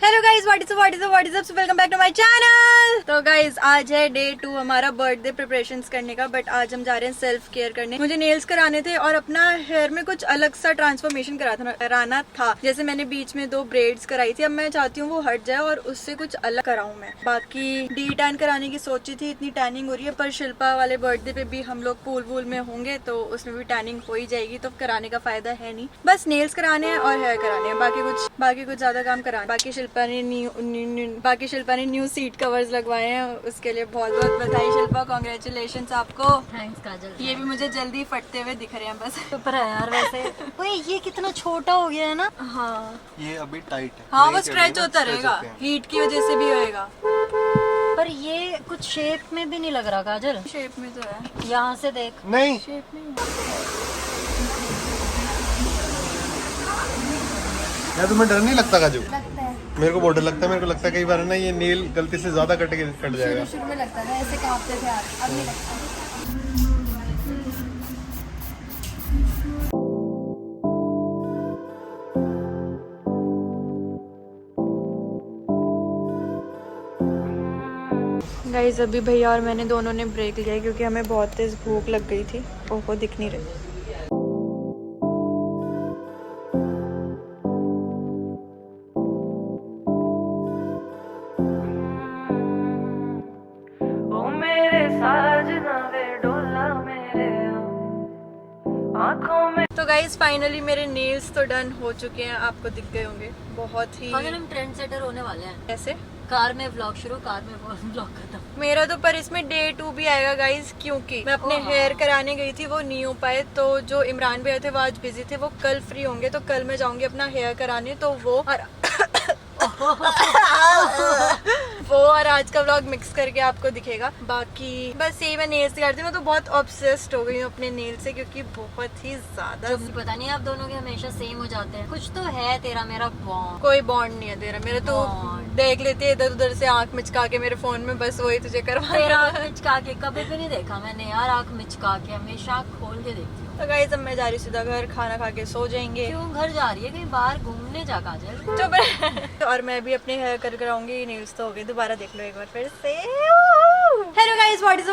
Hello guys, what is up, welcome back to my channel. तो guys आज है day 2 हमारा बर्थडे प्रिपरेशंस करने का। बट आज हम जा रहे हैं सेल्फ केयर करने। मुझे नेल्स कराने थे और अपना हेयर में कुछ अलग सा ट्रांसफॉर्मेशन कराना था। जैसे मैंने बीच में 2 ब्रेड्स कराई थी, अब मैं चाहती हूँ वो हट जाए और उससे कुछ अलग कराऊं मैं। बाकी डी टैन कराने की सोची थी, इतनी टैनिंग हो रही है। पर शिल्पा वाले बर्थडे पे भी हम लोग पूल वूल में होंगे तो उसमें भी टैनिंग हो ही जाएगी, तो कराने का फायदा है नहीं। बस नेल्स कराने हैं और हेयर कराने हैं, बाकी कुछ ज्यादा काम कराना। बाकी शिल्पा ने न्यू सीट कवर्स लगवाए हैं, उसके लिए बहुत बहुत बधाई शिल्पा, कॉन्ग्रेचुलेशंस आपको। थैंक्स काजल। ये भी मुझे जल्दी फटते हुए दिख रहे हैं बस। सुपर है यार वैसे। ओए ये कितना छोटा हो गया है ना। हाँ ये अभी टाइट है। हाँ, वो स्ट्रेच होता रहेगा, हीट की वजह से भी होएगा। पर ये कुछ शेप में भी नहीं लग रहा काजल। शेप में तो है, यहाँ से देख। नहीं, शेप में यार तुम्हें डर नहीं लगता काजू? लगता है। मेरे को बहुत डर लगता है। मेरे को लगता है कई बार ना ये नेल गलती से ज्यादा कट जाएगा। शुरू में लगता था ऐसे कांपते थे यार, अब नहीं लगता। गाइस अभी भैया और मैंने दोनों ने ब्रेक लिया क्योंकि हमें बहुत तेज भूख लग गई थी। ओहो दिख नहीं रही। ओ मेरे साजना वे डोला मेरे आँखों में। तो गाइस फाइनली मेरे नेल्स तो डन हो चुके हैं, आपको दिख गए होंगे। बहुत ही अगर हम ट्रेंड सेटर होने वाले हैं। ऐसे कार में व्लॉग शुरू, कार में व्लॉग खत्म। मेरा तो पर इसमें डे 2 भी आएगा गाइस, क्योंकि मैं अपने हेयर कराने गई थी, वो नहीं हो पाए। तो जो इमरान भैया थे वो आज बिजी थे, वो कल फ्री होंगे, तो कल मैं जाऊंगी अपना हेयर कराने। तो वो और आज का व्लॉग मिक्स करके आपको दिखेगा। बाकी बस यही मैं नेल्स करती हूँ। मैं तो बहुत ऑब्सेस्ड हो गई हूँ अपने नेल से, क्योंकि बहुत ही ज्यादा। पता नहीं आप दोनों के हमेशा सेम हो जाते हैं। कुछ तो है तेरा मेरा बॉन्ड। कोई बॉन्ड नहीं है तेरा मेरा। तो Bond। देख लेती है इधर उधर से आंख मिचका के मेरे फोन में, बस वही तुझे करवा। तेरा आँख मिचका के कभी भी नहीं देखा मैंने यार। आँख मिचका के हमेशा आँख खोल के देखती हूँ। तो गाइस अब मैं जा रही हूँ सीधा घर, खाना खा के सो जाएंगे। क्यों घर जा रही है? कहीं बाहर घूमने जा काजल। चुप रह। और मैं भी अपने हेयर कर कराऊंगी। नेल्स तो हो गए, दोबारा देख लो एक बार फिर से। Hello guys, what is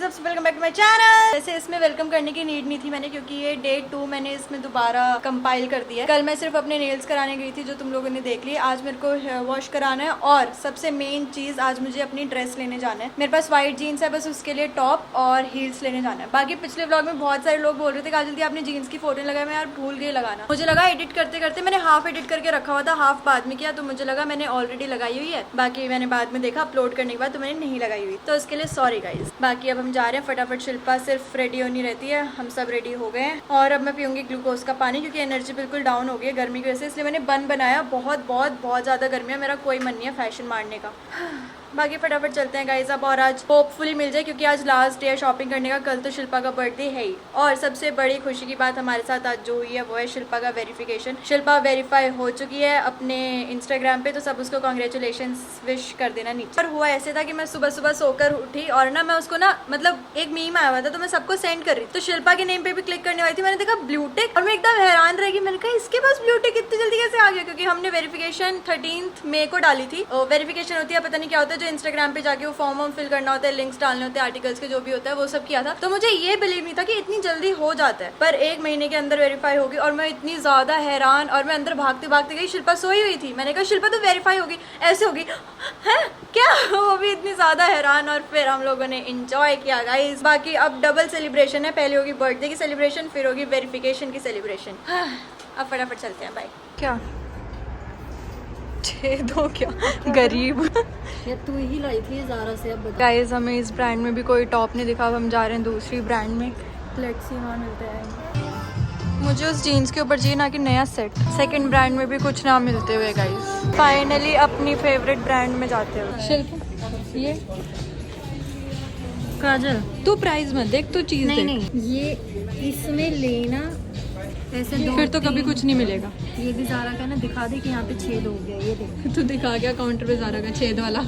up, welcome back to my channel. वैसे इसमें वेलकम करने की नीड नहीं थी मैंने, क्योंकि ये डे 2 मैंने इसमें दोबारा कंपाइल कर दिया है। कल मैं सिर्फ अपने नेल्स कराने गई थी, जो तुम लोगों ने देख ली। आज मेरे को हेयर वॉश कराना है और सबसे मेन चीज, आज मुझे अपनी ड्रेस लेने जाना है। मेरे पास व्हाइट जीन्स है, बस उसके लिए टॉप और हील्स लेने जाना है। बाकी पिछले व्लॉग में बहुत सारे लोग बोल रहे थे काजल दी आपने जीन्स की फोटो लगाई, मैं यार भूल गई लगाना। मुझे लगा एडिट करते करते मैंने हाफ एडिट करके रखा हुआ था, हाफ बाद में किया, तो मुझे लगा मैंने ऑलरेडी लगाई हुई है। बाकी मैंने बाद में देखा अपलोड करने के बाद तो मैंने नहीं लगाई हुई, तो इसके लिए सॉरी गाइस। बाकी अब हम जा रहे हैं फटाफट। शिल्पा सिर्फ रेडी होनी रहती है, हम सब रेडी हो गए हैं। और अब मैं पीऊंगी ग्लूकोज का पानी, क्योंकि एनर्जी बिल्कुल डाउन हो गई है गर्मी की वजह से। इसलिए मैंने बन बनाया। बहुत ज्यादा गर्मी है, मेरा कोई मन नहीं है फैशन मारने का। बाकी फटाफट चलते हैं गाइस अब। और आज होपफुली मिल जाए, क्योंकि आज लास्ट डे है शॉपिंग करने का। कल तो शिल्पा का बर्थडे है ही। और सबसे बड़ी खुशी की बात हमारे साथ आज जो हुई है वो है शिल्पा का वेरिफिकेशन। शिल्पा वेरीफाई हो चुकी है अपने इंस्टाग्राम पे, तो सब उसको कॉन्ग्रेचुलेशन विश कर देना नीचे। और हुआ ऐसे था कि मैं सुबह सुबह सोकर उठी और ना मैं उसको ना मतलब एक मीम आया हुआ था, तो मैं सबको सेंड कर रही थी। तो शिल्पा के नेम पे भी क्लिक करने वाली थी, मैंने देखा ब्लूटिक और मैं एकदम हैरान रह गई। मैंने कहा इसके पास ब्लूटिक इतनी जल्दी कैसे आ गया, क्योंकि हमने वेरिफिकेशन 13 मई को डाली थी। वेरिफिकेशन होती है, पता नहीं क्या होता है, जो इंस्टाग्राम पे जाके वो फॉर्म फिल करना होता है, लिंक्स डालने होते हैं आर्टिकल्स के, जो भी होता है वो सब किया था। तो मुझे ये बिलीव नहीं था कि इतनी जल्दी हो जाता है, पर 1 महीने के अंदर वेरीफाई होगी। और मैं इतनी ज्यादा हैरान, और मैं अंदर भागते भागते गई, शिल्पा सोई हुई थी। मैंने कहा शिल्पा तो वेरीफाई होगी, ऐसे होगी है क्या? वो भी इतनी ज्यादा हैरान। और फिर हम लोगों ने एंजॉय किया गाइस। बाकी अब डबल सेलिब्रेशन है, पहले होगी बर्थडे की सेलिब्रेशन, फिर होगी वेरिफिकेशन की सेलिब्रेशन। अब फटाफट चलते हैं, बाय। क्या दो क्या गरीब। ये तू ही लाई थी ज़ारा से। अब बता। गाइस हमें इस ब्रांड में भी कोई टॉप नहीं दिखा, अब हम जा रहे हैं दूसरी ब्रांड में। लेट्स सी वहाँ मिलता है। मुझे उस जीन्स के ऊपर चाहिए ना कि नया सेट। सेकंड ब्रांड में भी कुछ ना मिलते हुए गाइस, फाइनली अपनी फेवरेट ब्रांड में जाते हुए। शिल्प ये काजल तू प्राइस मत देख, तू चीज देख। नहीं ये इसमें लेना ऐसे फिर तो कभी कुछ नहीं मिलेगा। ये भी ज़ारा का ना दिखा दे कि यहाँ पे छेद हो गया। ये देख तू दिखा गया काउंटर पे ज़ारा का छेद वाला।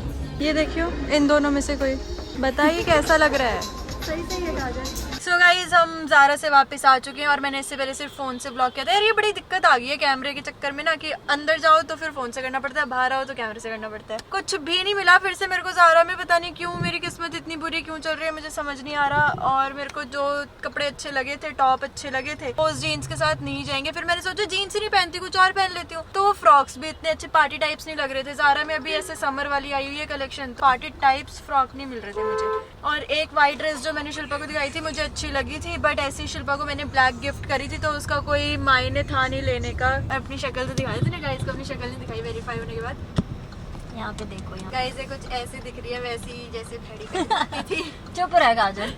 ये देखियो, इन दोनों में से कोई बताइए कैसा लग रहा है। सही है काजल। सो गाइज हम ज़ारा से वापस आ चुके हैं और मैंने इससे पहले सिर्फ फोन से ब्लॉग किया था। यार ये बड़ी दिक्कत आ गई है कैमरे के चक्कर में ना, कि अंदर जाओ तो फिर फोन से करना पड़ता है, बाहर आओ तो कैमरे से करना पड़ता है। कुछ भी नहीं मिला फिर से मेरे को ज़ारा में, पता नहीं क्यों मेरी किस्मत इतनी बुरी क्यों चल रही है, मुझे समझ नहीं आ रहा। और मेरे को जो कपड़े अच्छे लगे थे, टॉप अच्छे लगे थे, वो उस जीन्स के साथ नहीं जाएंगे। फिर मैंने सोचा जीन्स ही नहीं पहनती, कुछ और पहन लेती हूँ। तो वो फ्रॉक्स भी इतने अच्छे पार्टी टाइप्स नहीं लग रहे थे। ज़ारा में अभी ऐसे समर वाली आई हुई है कलेक्शन, पार्टी टाइप्स फ्रॉक नहीं मिल रहे थे मुझे। और एक वाइट ड्रेस जो मैंने शिल्पा को दिखाई थी मुझे अच्छी लगी थी, बट ऐसी शिल्पा को मैंने ब्लैक गिफ्ट करी थी तो उसका कोई मायने था नहीं लेने का। अपनी शक्ल तो दिखाई थी ना गाइस को, अपनी शक्ल नहीं दिखाई वेरीफाई होने के बाद। यहाँ पे देखो, यहाँ गाइस ये कुछ ऐसी दिख रही है, वैसी जैसे खड़ी करती थी। चुप रह काजल।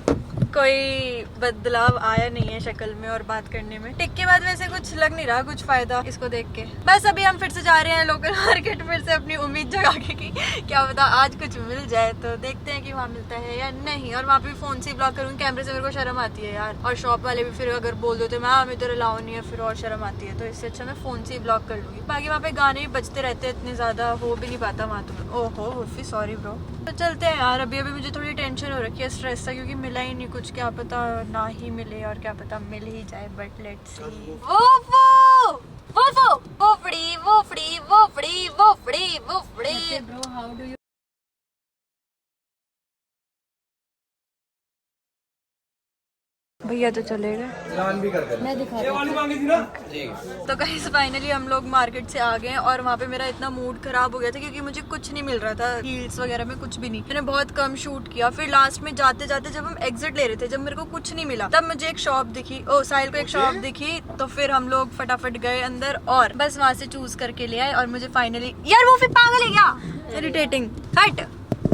कोई बदलाव आया नहीं है शक्ल में और बात करने में। टिक के बाद वैसे कुछ लग नहीं रहा कुछ फायदा इसको देख के। बस अभी हम फिर से जा रहे हैं लोकल मार्केट, फिर से अपनी उम्मीद जगा के कि क्या पता आज कुछ मिल जाए, तो देखते हैं कि वहाँ मिलता है या नहीं। और वहाँ पे फोन से ब्लॉग करूँगी, कैमरे से मेरे को शर्म आती है यार। और शॉप वाले भी फिर अगर बोल दो तो मैम इधर अलाउ नहीं है, फिर और शर्म आती है। तो इससे अच्छा मैं फोन से ही ब्लॉग कर लूँगी। बाकी वहाँ पे गाने भी बजते रहते हैं, इतने ज्यादा हो भी नहीं पाता वहाँ तो। ओहो सॉरी ब्रो। तो चलते हैं यार। अभी मुझे थोड़ी टेंशन हो रखी है, स्ट्रेस था, क्योंकि मिला ही नहीं कुछ। क्या पता ना ही मिले और क्या पता मिल ही जाए, but let's see. Bro how do you भैया तो चले गए, मैं दिखा तो गाइस फाइनली हम लोग मार्केट से आ गए हैं। और वहाँ पे मेरा इतना मूड खराब हो गया था क्योंकि मुझे कुछ नहीं मिल रहा था, हील्स वगैरह में कुछ भी नहीं। मैंने बहुत कम शूट किया। फिर लास्ट में जाते जाते जब हम एग्जिट ले रहे थे, जब मेरे को कुछ नहीं मिला, तब मुझे एक शॉप दिखी, साहिल को एक शॉप दिखी। तो फिर हम लोग फटाफट गए अंदर और बस वहाँ से चूज करके ले आए। और मुझे फाइनली, यार वो फिर पागल है क्या, इरिटेटिंग, हट।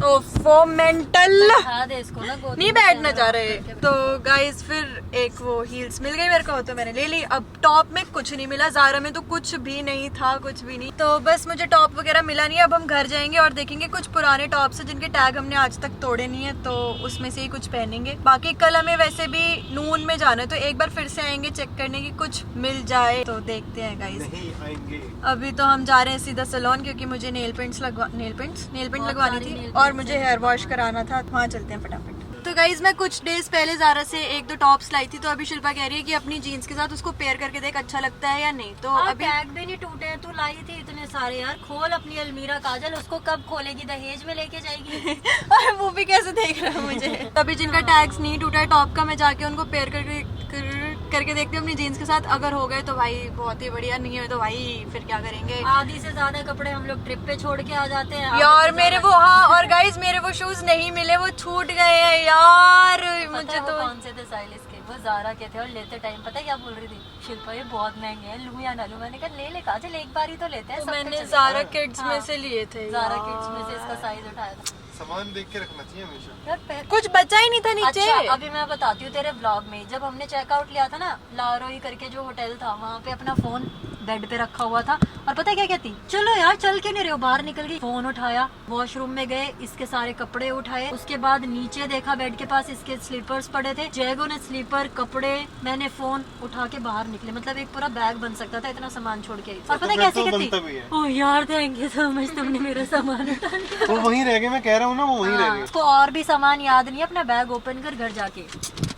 ओफो मेंटल, दिखा दे इसको ना, गोद नहीं में बैठना कैमरा चाह रहे। तो गाइस फिर एक वो हील्स मिल गई मेरे को, तो मैंने ले ली। अब टॉप में कुछ नहीं मिला, ज़ारा में तो कुछ भी नहीं था, कुछ भी नहीं। तो बस मुझे टॉप वगैरह मिला नहीं। अब हम घर जाएंगे और देखेंगे कुछ पुराने टॉप्स हैं जिनके टैग हमने आज तक तोड़े नहीं है, तो उसमें से ही कुछ पहनेंगे। बाकी कल हमें वैसे भी नून में जाना है, तो एक बार फिर से आएंगे चेक करने की कुछ मिल जाए। तो देखते हैं गाइस। नहीं आएंगे। अभी तो हम जा रहे हैं सीधा सैलून, क्योंकि मुझे नेल पेंट लगवानी थी और मुझे हेयर वॉश कराना था। वहाँ चलते हैं फटाफट। तो गाइज मैं कुछ डेज पहले ज़ारा से एक दो टॉप्स लाई थी, तो अभी शिल्पा कह रही है कि अपनी जीन्स के साथ उसको पेयर करके देख अच्छा लगता है या नहीं। तो अभी टैग भी नहीं टूटे, तू लाई थी इतने सारे यार। खोल अपनी अलमीरा काजल, उसको कब खोलेगी, दहेज में लेके जाएगी। और वो भी कैसे देख रहा है मुझे। अभी जिनका टैग्स नहीं टूटा है टॉप का, मैं जाके उनको पेयर करके देखती हूँ अपनी जीन्स के साथ। अगर हो गए तो भाई बहुत ही बढ़िया, नहीं है तो भाई फिर क्या करेंगे। आधी से ज्यादा कपड़े हम लोग ट्रिप पे छोड़ के आ जाते हैं यार मेरे वो, हाँ और गाइज मेरे वो शूज नहीं मिले, वो छूट गए हैं यार। मुझे तो कौन से थे साइलिस के, वो ज़ारा के थे। और लेते टाइम पता है क्या बोल रही थी शिल्पा, ये बहुत महंगे हैं, लूं या ना लूं। मैंने कहा ले काजल, एक बार ही तो लेते हैं। तो मैंने ज़ारा किड्स में से लिए थे। ज़ारा किड्स में से इसका साइज उठाया था। सामान देख के रखना चाहिए हमेशा। यार कुछ बचा ही नहीं था नीचे। अच्छा अभी मैं बताती हूँ तेरे ब्लॉग में, जब हमने चेकआउट लिया था ना लारोई करके जो होटल था, वहाँ पे अपना फोन बेड पे रखा हुआ था। और पता है क्या कहती, चलो यार चल के नहीं रहे हो, बाहर निकल गई। फोन उठाया, वॉशरूम में गए, इसके सारे कपड़े उठाए, उसके बाद नीचे देखा बेड के पास इसके स्लीपर्स पड़े थे। जैगो ने स्लीपर, कपड़े, मैंने फोन उठा के बाहर निकले। मतलब एक पूरा बैग बन सकता था, इतना सामान छोड़ के। और पता है कैसे कहती, ओ यार थैंक यू सो मच, तुमने मेरा सामान उठा लिया। वो वहीं रह गए, मैं कह रहा हूँ ना वो वहीं रह गए। उसको और भी सामान याद नहीं, अपना बैग ओपन कर घर जाके।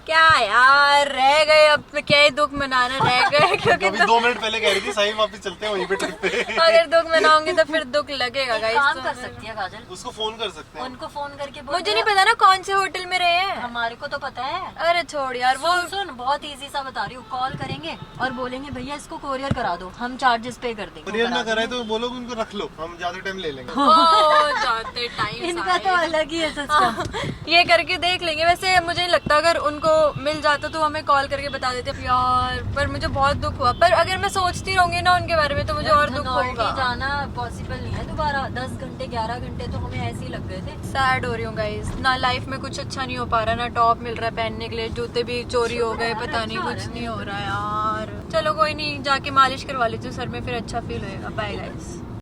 क्या यार रह गए, अब क्या ही दुख मनाना रह गए। क्योंकि अभी 2 मिनट पहले कह रही थी साहिल वापस चलते हैं वहीं पे ट्रिप पे। अगर दुख मनाऊंगी तो फिर दुख लगेगा एक गाइस। काम कर सकती है काजल, उसको फोन कर सकते हैं। उनको फोन करके बोल मुझे नहीं पता ना कौन से होटल में रहे हैं। हमारे को तो पता है। अरे छोड़ यार वो सुन बहुत इजी सा बता रही हूँ, कॉल करेंगे और बोलेंगे भैया इसको कोरियर करा दो, हम चार्जेस पे कर देंगे। कुरियर ना कराए तो बोलो उनको रख लो, हम ज्यादा टाइम ले लेंगे। जाते टाइम इनका तो अलग ही है सिस्टम। ये करके देख लेंगे। वैसे मुझे नहीं लगता अगर उनको मिल जाता तो हमें कॉल करके बता देते यार, पर मुझे बहुत दुख हुआ। पर अगर मैं सोचती रहूंगी ना उनके बारे में तो मुझे और दुख होगा। जाना पॉसिबल नहीं है दोबारा। 10 घंटे 11 घंटे तो हमें ऐसे ही लग गए थे। सैड हो रही हूँ गाइस, ना लाइफ में कुछ अच्छा नहीं हो पा रहा, ना टॉप मिल रहा है पहनने के लिए, जूते भी चोरी हो गए, पता नहीं कुछ नहीं हो रहा यार। चलो कोई नहीं, जाके मालिश करवा लीजिए सर में, फिर अच्छा फील होएगा। Bye guys.